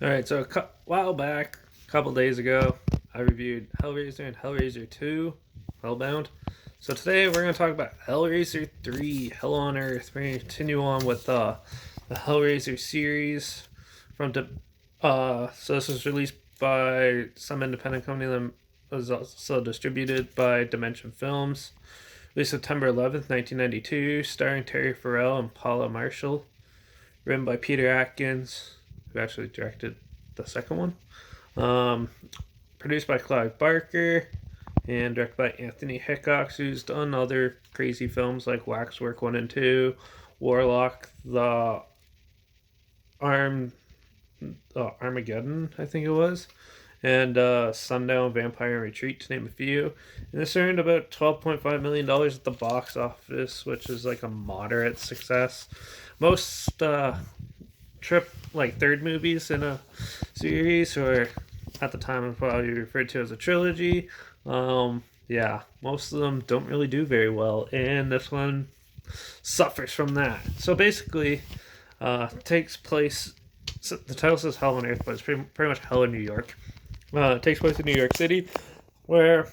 All right, so while back, a couple days ago, I reviewed Hellraiser and Hellraiser 2, Hellbound. So today we're going to talk about Hellraiser 3, Hell on Earth. We're going to continue on with the Hellraiser series from so this was released by some independent company that was also distributed by Dimension Films. Released September 11th, 1992, starring Terry Farrell and Paula Marshall. Written by Peter Atkins, who actually directed the second one. Um, Produced by Clive Barker and directed by Anthony Hickox, who's done other crazy films like Waxwork 1 and 2, Warlock, The Arm, Armageddon, I think it was, and Sundown, Vampire Retreat, to name a few. And this earned about $12.5 million at the box office, which is like a moderate success. Most third movies in a series, or at the time probably referred to as a trilogy. Yeah, most of them don't really do very well, and this one suffers from that. So basically, takes place. So the title says Hell on Earth, but it's pretty much Hell in New York. It takes place in New York City, where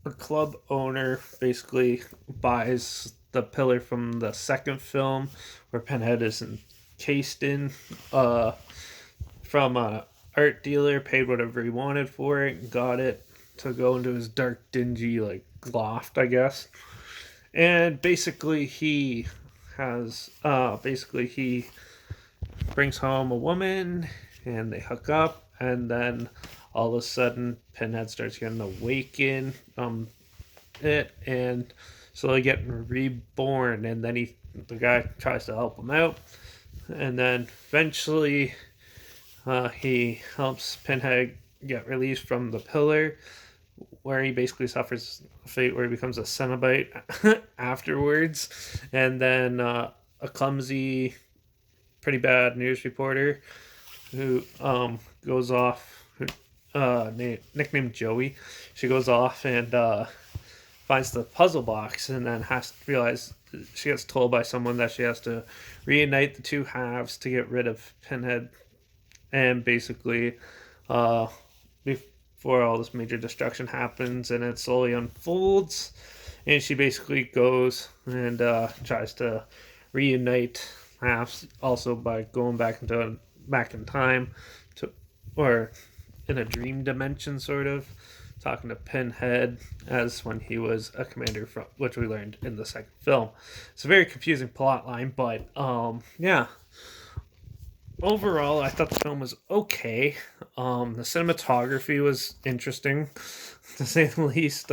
a club owner basically buys the pillar from the second film, where Pinhead is encased in, from a art dealer, paid whatever he wanted for it, got it to go into his dark, dingy like loft, I guess. And basically he brings home a woman, and they hook up, and then all of a sudden Pinhead starts getting awakened from it, and slowly getting reborn, and then the guy tries to help him out, and then eventually he helps Pinhead get released from the pillar, where he basically suffers a fate where he becomes a Cenobite afterwards, and then a clumsy, pretty bad news reporter who goes off, nicknamed Joey. She goes off and finds the puzzle box, and then has to realize, she gets told by someone that she has to reunite the two halves to get rid of Pinhead, and basically, uh, before all this major destruction happens, and it slowly unfolds, and she basically goes and tries to reunite halves, also by going back in time to, or in a dream dimension, sort of talking to Pinhead as when he was a commander, from which we learned in the second film. It's a very confusing plot line, but yeah, overall, I thought the film was okay. The cinematography was interesting, to say the least.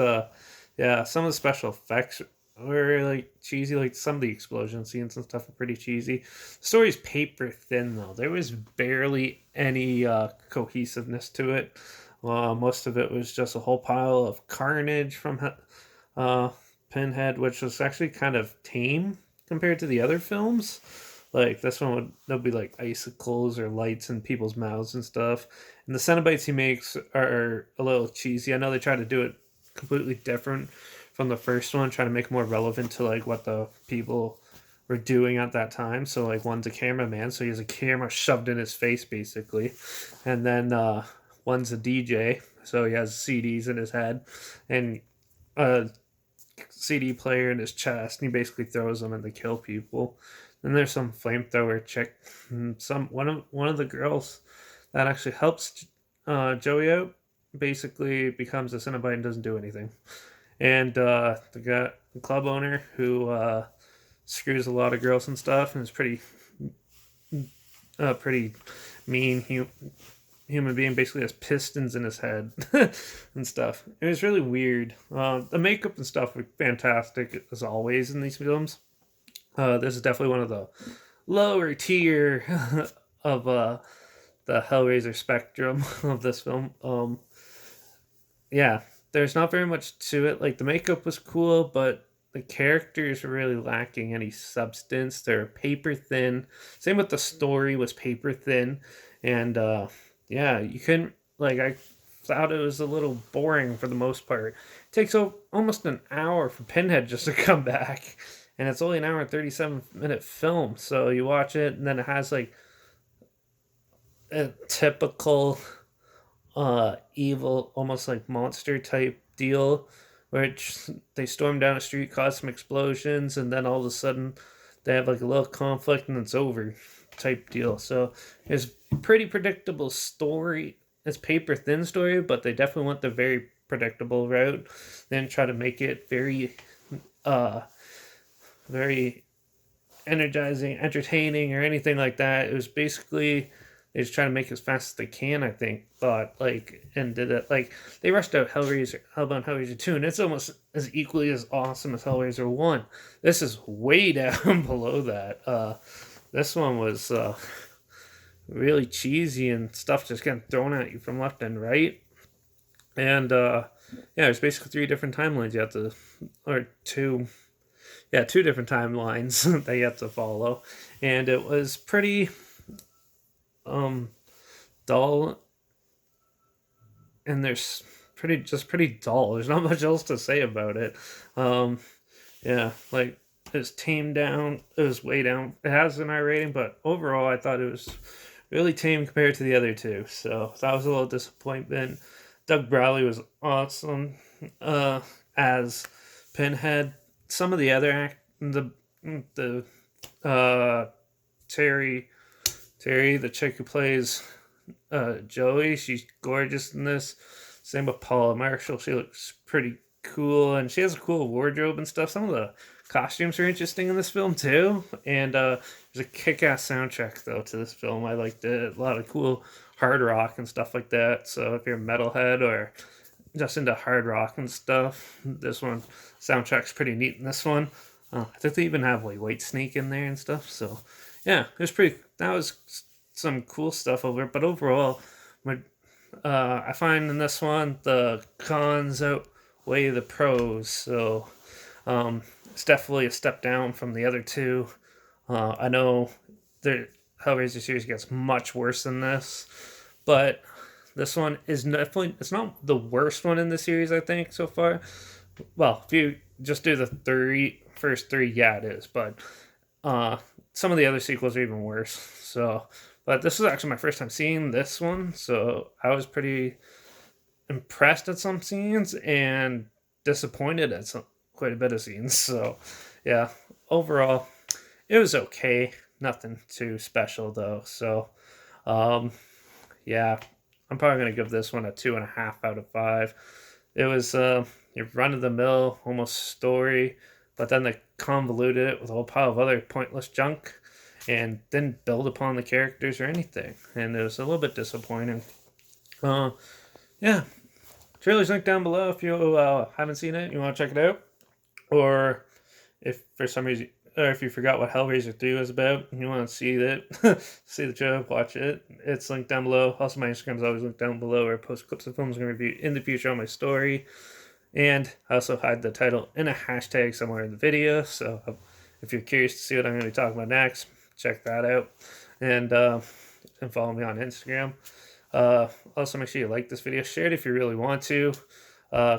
Yeah, some of the special effects were like cheesy, like some of the explosion scenes and stuff were pretty cheesy. The story's paper thin, though. There was barely any cohesiveness to it. Most of it was just a whole pile of carnage from uh, Pinhead, which was actually kind of tame compared to the other films. Like this one would, there'll be like icicles or lights in people's mouths and stuff. And the Cenobites he makes are a little cheesy. I know they try to do it completely different from the first one, trying to make it more relevant to like what the people were doing at that time. So like one's a cameraman, so he has a camera shoved in his face basically, and then one's a DJ, so he has CDs in his head, and a CD player in his chest, and he basically throws them and they kill people. Then there's some flamethrower chick, and one of the girls that actually helps Joey out basically becomes a Cenobite and doesn't do anything. And the club owner who screws a lot of girls and stuff, and is pretty mean human being, basically has pistons in his head and stuff. It was really weird. The makeup and stuff were fantastic as always in these films. This is definitely one of the lower tier of the Hellraiser spectrum of this film. Yeah, there's not very much to it. Like the makeup was cool, but the characters were really lacking any substance. They're paper thin. Same with the story was paper thin, and yeah, you couldn't like I thought it was a little boring for the most part. It takes almost an hour for Pinhead just to come back, and it's only an hour and 37-minute film. So you watch it, and then it has like a typical evil, almost like monster type deal, which they storm down a street, cause some explosions, and then all of a sudden they have like a little conflict and it's over type deal. So it's pretty predictable story. It's paper thin story, but they definitely went the very predictable route. Then try to make it uh very energizing, entertaining, or anything like that. It was basically they just trying to make it as fast as they can. I think, but like, and did it like they rushed out Hellraiser 2, and it's almost as equally as awesome as Hellraiser 1. This is way down below that. This one was really cheesy and stuff just getting thrown at you from left and right. And yeah, there's basically three different timelines you have to, or two, yeah, two different timelines that you have to follow, and it was pretty um dull, and there's pretty dull. There's not much else to say about it. Um, yeah, like it's tamed down. It was way down. It has an I rating, but overall, I thought it was really tame compared to the other two. So that was a little disappointment. Doug Bradley was awesome as Pinhead. Some of the other the uh, Terry, the chick who plays Joey, she's gorgeous in this. Same with Paula Marshall. She looks pretty cool, and she has a cool wardrobe and stuff. Some of the costumes are interesting in this film too, and there's a kick-ass soundtrack though to this film. I liked it. A lot of cool hard rock and stuff like that. So if you're a metalhead or just into hard rock and stuff, this one soundtrack's pretty neat in this one. I think they even have like White Snake in there and stuff. So yeah, it was pretty. That was some cool stuff over it. But overall, I find in this one the cons outweigh the pros. So it's definitely a step down from the other two. I know the Hellraiser series gets much worse than this, but this one is definitely, it's not the worst one in the series, I think, so far. Well, if you just do the first three, yeah, it is. But some of the other sequels are even worse. So, but this was actually my first time seeing this one, so I was pretty impressed at some scenes and disappointed at quite a bit of scenes. So, yeah, overall, it was okay. Nothing too special though. So, um, yeah, I'm probably gonna give this one a 2.5 out of 5. It was your run of the mill almost story, but then they convoluted it with a whole pile of other pointless junk and didn't build upon the characters or anything, and it was a little bit disappointing. Uh, yeah, trailer's linked down below if you haven't seen it, you want to check it out, or if for some reason, or if you forgot what Hellraiser 3 was about and you want to see it, see the trailer, watch it. It's linked down below. Also, my Instagram is always linked down below, where I post clips of films I'm going to review in the future on my story. And I also hide the title in a hashtag somewhere in the video. So if you're curious to see what I'm going to be talking about next, check that out. And follow me on Instagram. Also, make sure you like this video. Share it if you really want to.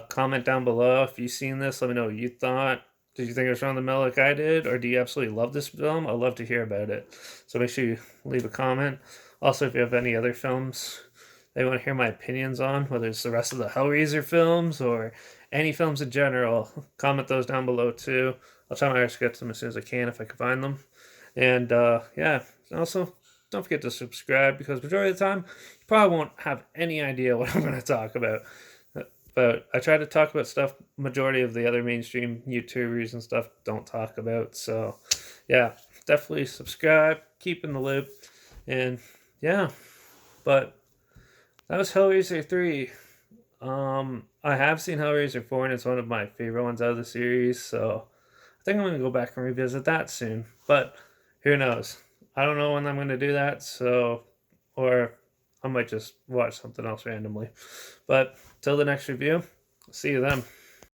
Comment down below if you've seen this. Let me know what you thought. Did you think it was around the mill like I did? Or do you absolutely love this film? I'd love to hear about it. So make sure you leave a comment. Also, if you have any other films that you want to hear my opinions on, whether it's the rest of the Hellraiser films or any films in general, comment those down below too. I'll try my best to get to them as soon as I can if I can find them. And yeah, also don't forget to subscribe, because majority of the time you probably won't have any idea what I'm going to talk about. But I try to talk about stuff majority of the other mainstream YouTubers and stuff don't talk about. So yeah, definitely subscribe, keep in the loop, and yeah. But that was Hellraiser 3. I have seen Hellraiser 4, and it's one of my favorite ones out of the series, so I think I'm going to go back and revisit that soon. But who knows? I don't know when I'm going to do that, so, or I might just watch something else randomly. But till the next review, see you then.